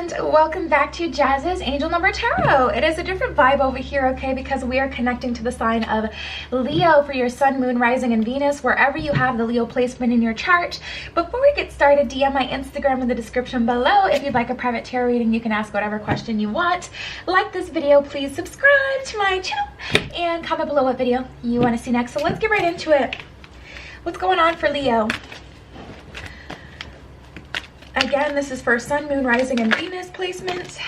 and welcome back to Jazz's Angel Number Tarot. It is a different vibe over here, okay, because we are connecting to the sign of Leo for your sun, moon, rising, and Venus, wherever you have the Leo placement in your chart. Before we get started, DM my Instagram in the description below. If you'd like a private tarot reading, you can ask whatever question you want. Like this video, please subscribe to my channel, and comment below what video you want to see next. So let's get right into it. What's going on for Leo? Again, this is for sun, moon, rising, and Venus placement.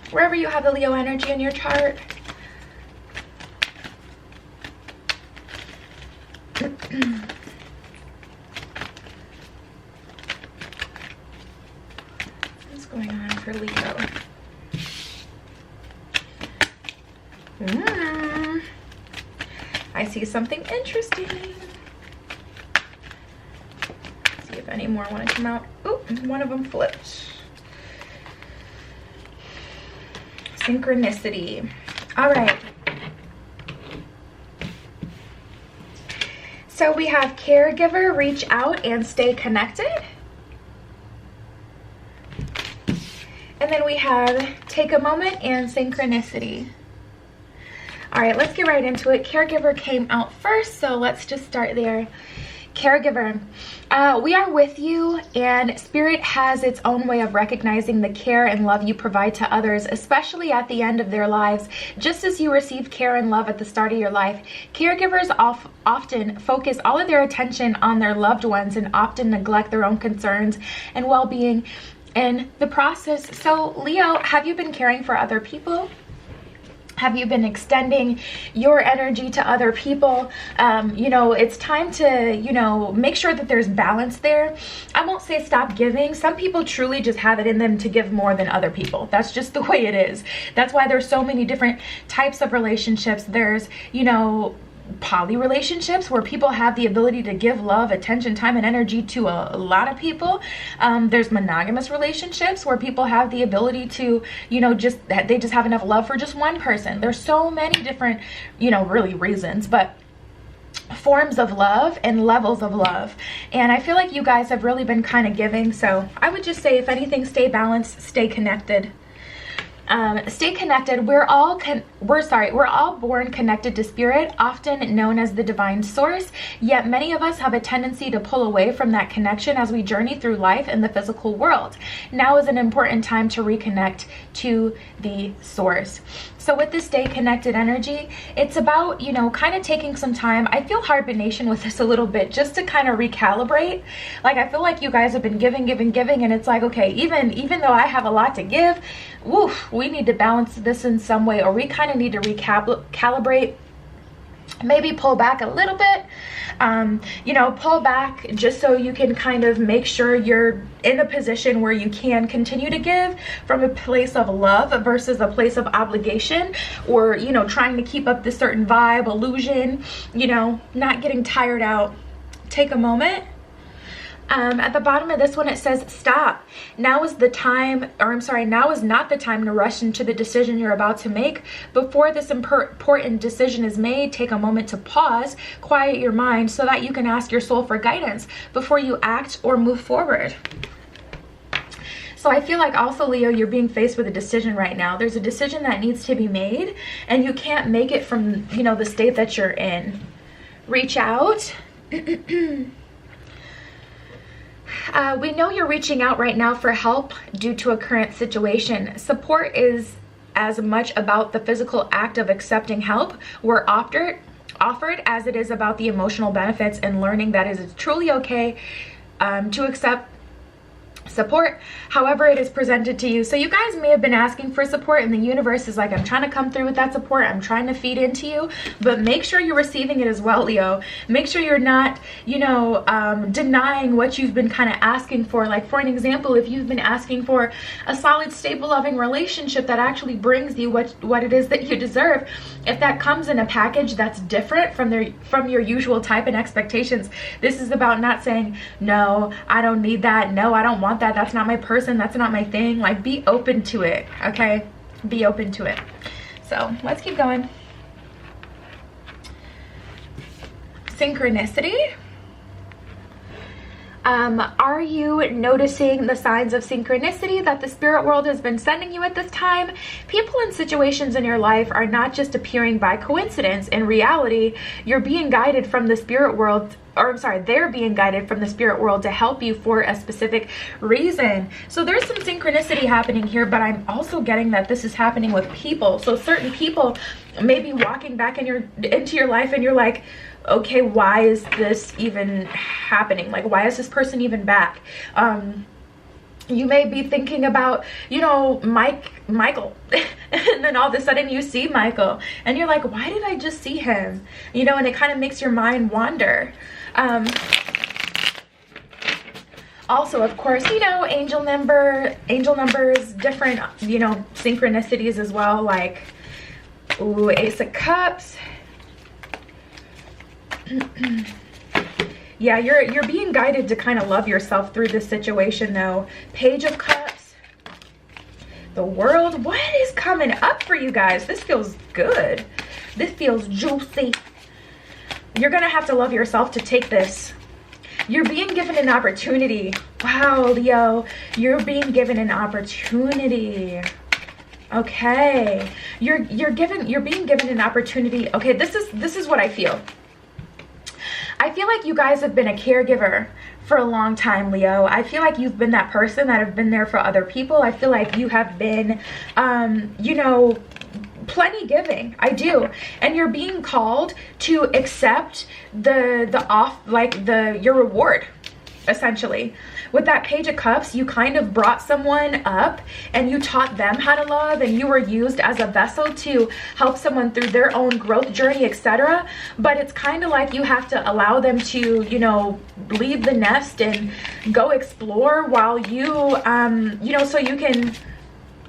Wherever you have the Leo energy in your chart. What's going on for Leo? I see something interesting. If any more want to come out. Oh, one of them flipped. Synchronicity. All right. So we have caregiver, reach out and stay connected. And then we have take a moment and synchronicity. All right, let's get right into it. Caregiver came out first, so let's just start there. Caregiver, we are with you, and Spirit has its own way of recognizing the care and love you provide to others, especially at the end of their lives. Just as you receive care and love at the start of your life, caregivers often focus all of their attention on their loved ones and often neglect their own concerns and well-being in the process. So Leo, have you been caring for other people? Have you been extending your energy to other people? You know, it's time to, you know, make sure that there's balance there. I won't say stop giving. Some people truly just have it in them to give more than other people. That's just the way it is. That's why there's so many different types of relationships. There's, you know, poly relationships where people have the ability to give love, attention, time, and energy to a lot of people. There's monogamous relationships where people have the ability to, you know, they just have enough love for just one person. There's so many different, you know, really reasons, but forms of love and levels of love. And I feel like you guys have really been kind of giving. So I would just say, if anything, stay balanced, stay connected. Stay connected. We're all born connected to Spirit, often known as the divine source, yet many of us have a tendency to pull away from that connection as we journey through life in the physical world. Now is an important time to reconnect to the source. So with this stay connected energy, it's about, you know, kind of taking some time. I feel hibernation with this a little bit, just to kind of recalibrate. Like, I feel like you guys have been giving, and it's like, okay, even though I have a lot to give, woof, we need to balance this in some way, or we kind of need to recalibrate. Maybe pull back a little bit, you know, pull back just so you can kind of make sure you're in a position where you can continue to give from a place of love versus a place of obligation, or, you know, trying to keep up this certain vibe, illusion, you know, not getting tired out. Take a moment. At the bottom of this one, it says stop. Now is the time, or I'm sorry, now is not the time to rush into the decision you're about to make. Before this important decision is made, take a moment to pause, quiet your mind so that you can ask your soul for guidance before you act or move forward. So I feel like also, Leo, you're being faced with a decision right now. There's a decision that needs to be made, and you can't make it from, you know, the state that you're in. Reach out. We know you're reaching out right now for help due to a current situation. Support is as much about the physical act of accepting help we're offered as it is about the emotional benefits and learning that it is truly okay to accept support however it is presented to you. So you guys may have been asking for support, and the universe is like, I'm trying to come through with that support, I'm trying to feed into you, but make sure you're receiving it as well, Leo. Make sure you're not, you know, denying what you've been kind of asking for. Like, for an example, if you've been asking for a solid, stable, loving relationship that actually brings you what it is that you deserve, if that comes in a package that's different from your usual type and expectations, this is about not saying, no, I don't need that, no, I don't want that, that's not my person, that's not my thing. Like, be open to it, okay? Be open to it. So let's keep going. Synchronicity. Are you noticing the signs of synchronicity that the spirit world has been sending you at this time? People and situations in your life are not just appearing by coincidence. In reality, you're being guided from the spirit world, or I'm sorry, they're being guided from the spirit world to help you for a specific reason. So there's some synchronicity happening here, but I'm also getting that this is happening with people. So certain people may be walking back into your life and you're like, okay, why is this even happening? Like, why is this person even back? You may be thinking about, you know, Michael, and then all of a sudden you see Michael and you're like, why did I just see him? You know, and it kind of makes your mind wander. Also, of course, you know, angel numbers, different, you know, synchronicities as well, like, ooh, Ace of Cups. Yeah, you're being guided to kind of love yourself through this situation though. Page of Cups, the World. What is coming up for you guys? This feels good. This feels juicy. You're gonna have to love yourself to take this. You're being given an opportunity. Wow, Leo, you're being given an opportunity. Okay, you're being given an opportunity. Okay, this is what I feel. I feel like you guys have been a caregiver for a long time, Leo. I feel like you've been that person that have been there for other people. I feel like you have been, you know, plenty giving. I do. And you're being called to accept your reward, essentially. With that Page of Cups, you kind of brought someone up and you taught them how to love, and you were used as a vessel to help someone through their own growth journey, etc. But it's kind of like you have to allow them to, you know, leave the nest and go explore while you, you know, so you can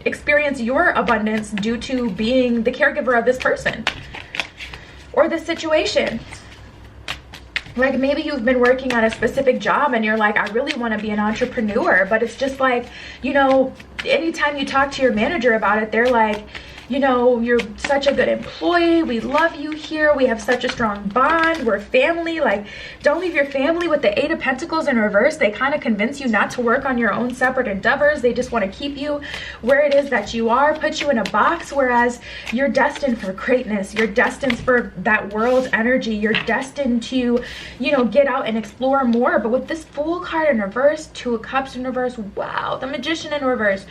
experience your abundance due to being the caregiver of this person or this situation. Like maybe you've been working at a specific job and you're like, I really want to be an entrepreneur, but it's just like, you know, anytime you talk to your manager about it, they're like, you know, you're such a good employee. We love you here. We have such a strong bond. We're family. Like, don't leave your family. With the Eight of Pentacles in reverse, they kind of convince you not to work on your own separate endeavors. They just want to keep you where it is that you are, put you in a box, whereas you're destined for greatness. You're destined for that world energy. You're destined to, you know, get out and explore more. But with this Fool card in reverse, Two of Cups in reverse, wow, the Magician in reverse,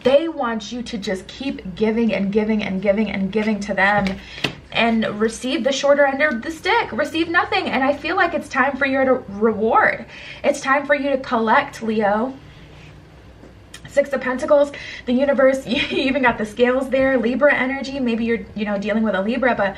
they want you to just keep giving and giving and giving and giving to them and receive the shorter end of the stick, receive nothing. And I feel like it's time for your reward. It's time for you to collect, Leo. Six of Pentacles, the universe, you even got the scales there, Libra energy. Maybe you're, you know, dealing with a Libra, but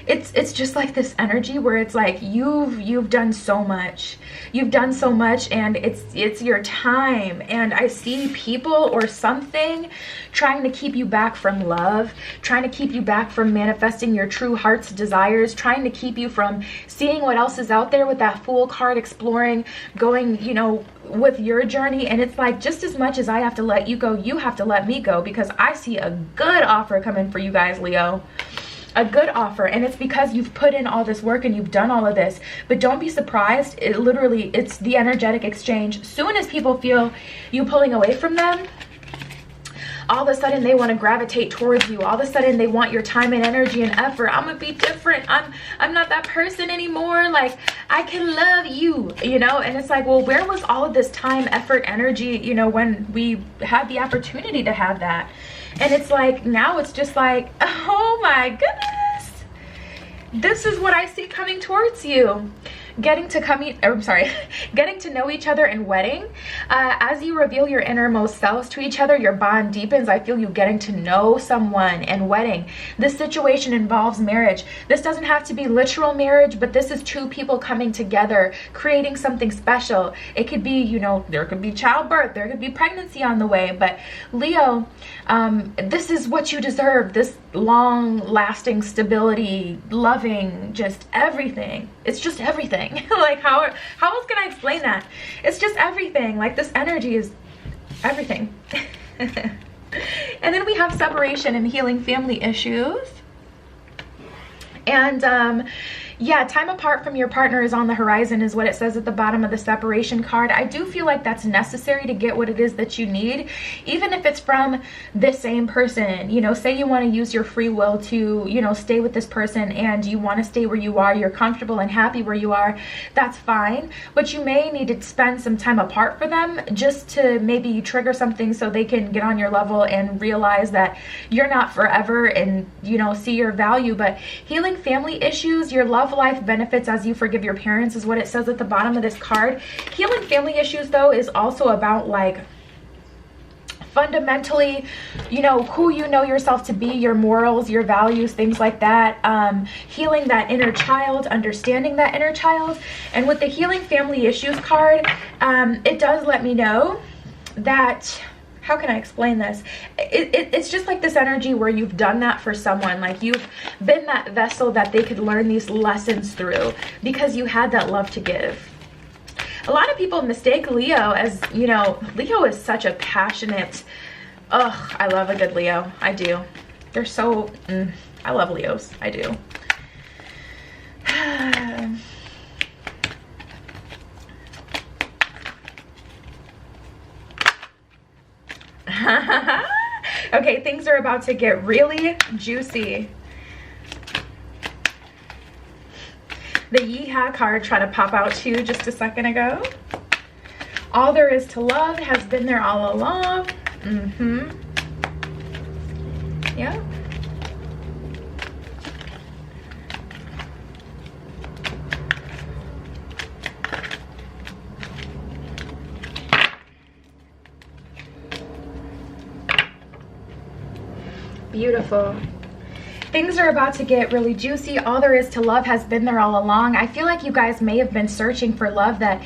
it's just like this energy where it's like you've done so much. You've done so much and it's your time. And I see people or something trying to keep you back from love, trying to keep you back from manifesting your true heart's desires, trying to keep you from seeing what else is out there with that Fool card, exploring, going, you know, with your journey. And it's like, just as much as I have to let you go, you have to let me go, because I see a good offer coming for you guys, Leo. A good offer, and it's because you've put in all this work and you've done all of this. But don't be surprised, it's the energetic exchange. Soon as people feel you pulling away from them, all of a sudden they want to gravitate towards you. All of a sudden they want your time and energy and effort. I'm gonna be different. I'm not that person anymore. Like, I can love you, you know? And it's like, well, where was all of this time, effort, energy, you know, when we had the opportunity to have that? And it's like, now it's just like, oh my goodness, this is what I see coming towards you. Getting to know each other in wedding. As you reveal your innermost selves to each other, your bond deepens. I feel you getting to know someone in wedding. This situation involves marriage. This doesn't have to be literal marriage, but this is two people coming together, creating something special. It could be, you know, there could be childbirth, there could be pregnancy on the way, but Leo, this is what you deserve. This long-lasting stability, loving, just everything. It's just everything. Like, how else can I explain that? It's just everything. Like, this energy is everything. And then we have separation and healing family issues. And Yeah, time apart from your partner is on the horizon is what it says at the bottom of the separation card. I do feel like that's necessary to get what it is that you need, even if it's from the same person. You know, say you want to use your free will to, you know, stay with this person and you want to stay where you are, you're comfortable and happy where you are, that's fine. But you may need to spend some time apart for them just to maybe trigger something so they can get on your level and realize that you're not forever and, you know, see your value. But healing family issues, your love life benefits as you forgive your parents is what it says at the bottom of this card. Healing family issues though is also about like fundamentally, you know, who you know yourself to be, your morals, your values, things like that. Healing that inner child, understanding that inner child. And with the healing family issues card, it does let me know that, how can I explain this? It's just like this energy where you've done that for someone, like you've been that vessel that they could learn these lessons through because you had that love to give. A lot of people mistake Leo as, you know, Leo is such a passionate, I love a good Leo. I do. They're so, I love Leos. I do. Okay, things are about to get really juicy. The Yeehaw card tried to pop out too just a second ago. All there is to love has been there all along. Yeah. Beautiful. Things are about to get really juicy. All there is to love has been there all along. I feel like you guys may have been searching for love that,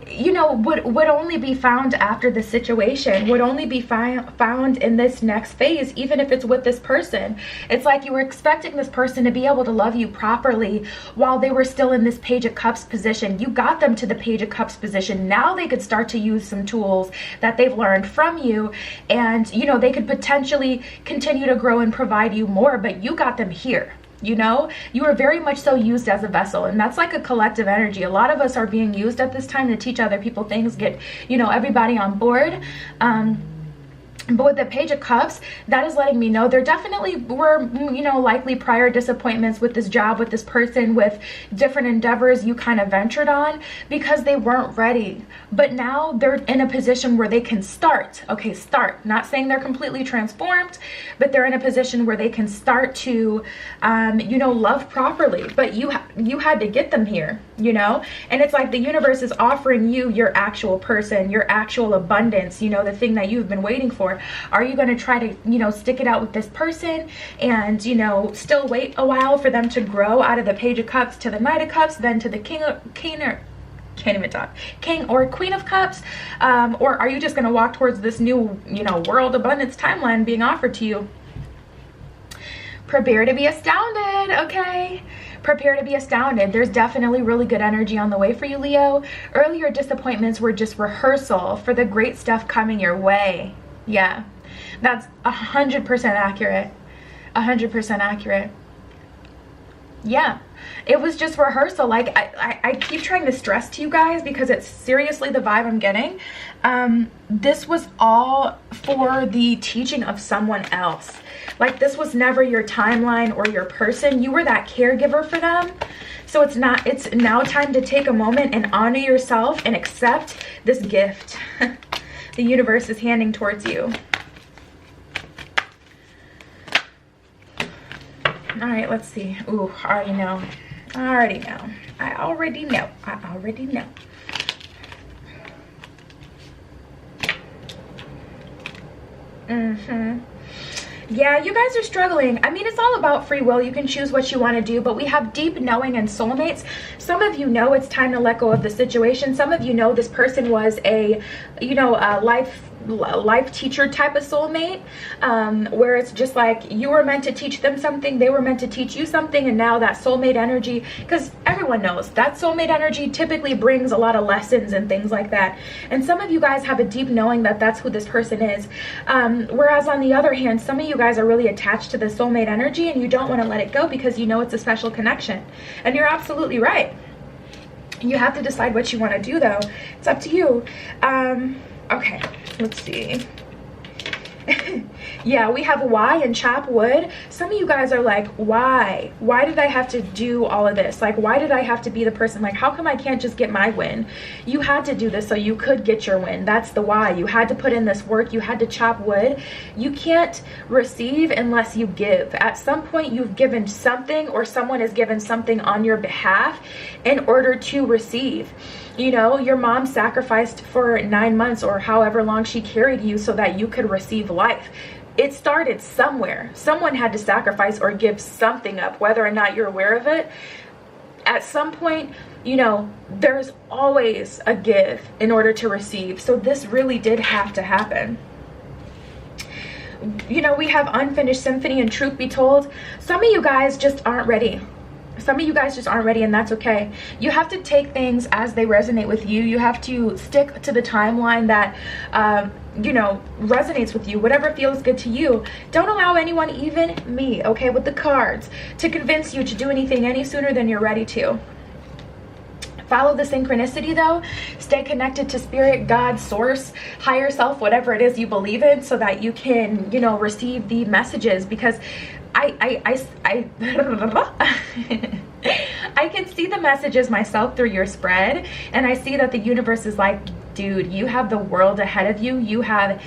you know, would only be found after the situation, would only be found in this next phase, even if it's with this person. It's like you were expecting this person to be able to love you properly while they were still in this Page of Cups position. You got them to the Page of Cups position. Now they could start to use some tools that they've learned from you, and, you know, they could potentially continue to grow and provide you more, but you got them here. You know, you are very much so used as a vessel, and that's like a collective energy. A lot of us are being used at this time to teach other people things, get, you know, everybody on board. But with the Page of Cups, that is letting me know there definitely were, you know, likely prior disappointments with this job, with this person, with different endeavors you kind of ventured on because they weren't ready. But now they're in a position where they can start. Okay, start. Not saying they're completely transformed, but they're in a position where they can start to, you know, love properly. But you had to get them here, you know? And it's like the universe is offering you your actual person, your actual abundance, you know, the thing that you've been waiting for. Are you going to try to, you know, stick it out with this person and, you know, still wait a while for them to grow out of the Page of Cups to the Knight of Cups, then to the King or Queen of Cups? Or are you just going to walk towards this new, you know, world abundance timeline being offered to you? Prepare to be astounded, okay? Prepare to be astounded. There's definitely really good energy on the way for you, Leo. Earlier disappointments were just rehearsal for the great stuff coming your way. Yeah, that's 100% accurate. 100% accurate. Yeah, it was just rehearsal. Like I keep trying to stress to you guys because it's seriously the vibe I'm getting. This was all for the teaching of someone else. Like this was never your timeline or your person. You were that caregiver for them. So it's now time to take a moment and honor yourself and accept this gift the universe is handing towards you. All right, let's see. Ooh, I already know. I already know. I already know. I already know. Yeah, you guys are struggling. I mean, it's all about free will. You can choose what you want to do, but we have deep knowing and soulmates. Some of you know it's time to let go of the situation. Some of you know this person was a, you know, a life teacher type of soulmate, where it's just like you were meant to teach them something, they were meant to teach you something, and now that soulmate energy, because everyone knows that soulmate energy typically brings a lot of lessons and things like that. And some of you guys have a deep knowing that that's who this person is, whereas on the other hand, some of you guys are really attached to the soulmate energy and you don't want to let it go because you know it's a special connection. And you're absolutely right. You have to decide what you want to do, though. It's up to you. Okay, let's see. Yeah, we have why and chop wood. Some of you guys are like, why did I have to do all of this? Like, why did I have to be the person? Like, how come I can't just get my win? You had to do this so you could get your win. That's the why. You had to put in this work. You had to chop wood. You can't receive unless you give. At some point you've given something, or someone has given something on your behalf in order to receive. You know, your mom sacrificed for 9 months or however long she carried you so that you could receive life. It started somewhere. Someone had to sacrifice or give something up, whether or not you're aware of it. At some point, you know, there's always a give in order to receive. So this really did have to happen. You know, we have unfinished symphony, and truth be told, some of you guys just aren't ready. Some of you guys just aren't ready, and that's okay. You have to take things as they resonate with you. You have to stick to the timeline that, you know, resonates with you, whatever feels good to you. Don't allow anyone, even me, okay, with the cards, to convince you to do anything any sooner than you're ready to. Follow the synchronicity, though. Stay connected to spirit, God, source, higher self, whatever it is you believe in, so that you can, you know, receive the messages. Because I can see the messages myself through your spread, and I see that the universe is like, dude, you have the world ahead of you. You have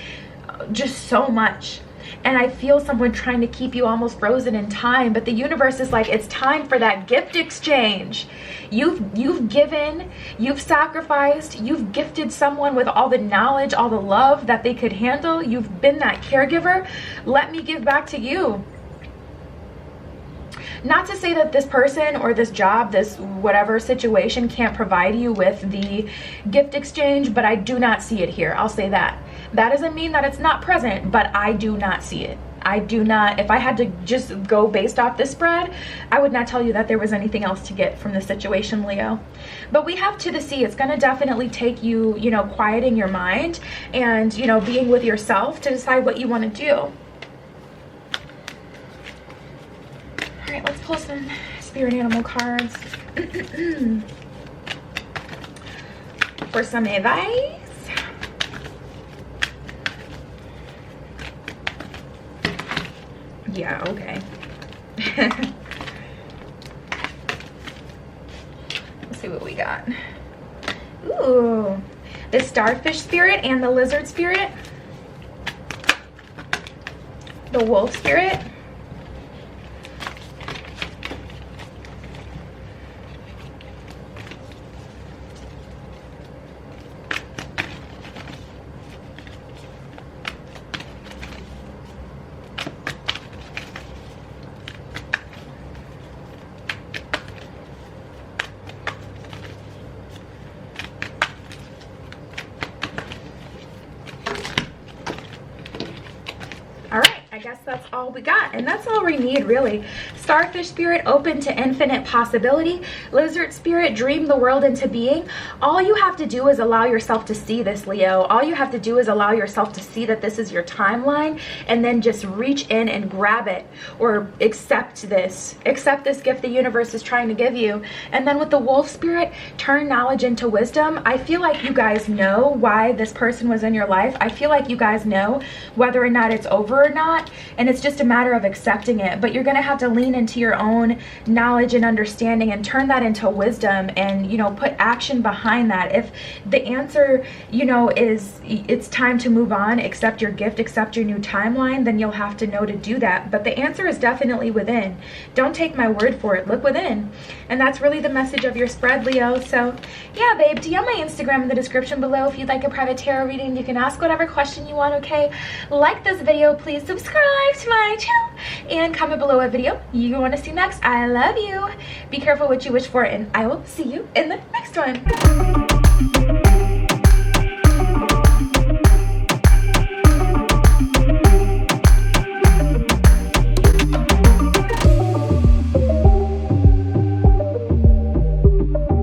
just so much. And I feel someone trying to keep you almost frozen in time, but the universe is like, it's time for that gift exchange. You've given, you've sacrificed, you've gifted someone with all the knowledge, all the love that they could handle. You've been that caregiver. Let me give back to you. Not to say that this person or this job, this whatever situation can't provide you with the gift exchange, but I do not see it here. I'll say that. That doesn't mean that it's not present, but I do not see it. I do not. If I had to just go based off this spread, I would not tell you that there was anything else to get from the situation, Leo. But we have to the sea. It's going to definitely take you, you know, quieting your mind and, you know, being with yourself to decide what you want to do. All right, let's pull some spirit animal cards for some advice. Yeah, okay. Let's see what we got. Ooh, the starfish spirit and the lizard spirit. The wolf spirit. I guess that's all we got, and that's all we need, really. Starfish spirit, open to infinite possibility. Lizard spirit, dream the world into being. All you have to do is allow yourself to see this, Leo. All you have to do is allow yourself to see that this is your timeline, and then just reach in and grab it, or accept this gift the universe is trying to give you. And then with the wolf spirit, turn knowledge into wisdom. I feel like you guys know why this person was in your life. I feel like you guys know whether or not it's over or not, and it's just a matter of accepting it. But you're gonna have to lean into your own knowledge and understanding and turn that into wisdom, and, you know, put action behind that. If the answer, you know, is it's time to move on, accept your gift, accept your new timeline, then you'll have to know to do that. But the answer is definitely within. Don't take my word for it, look within. And that's really the message of your spread, Leo. So yeah, babe, DM my Instagram in the description below if you'd like a private tarot reading. You can ask whatever question you want, okay? Like this video, please subscribe to my channel. and comment below what video you want to see next. I love you. Be careful what you wish for, and I will see you in the next one.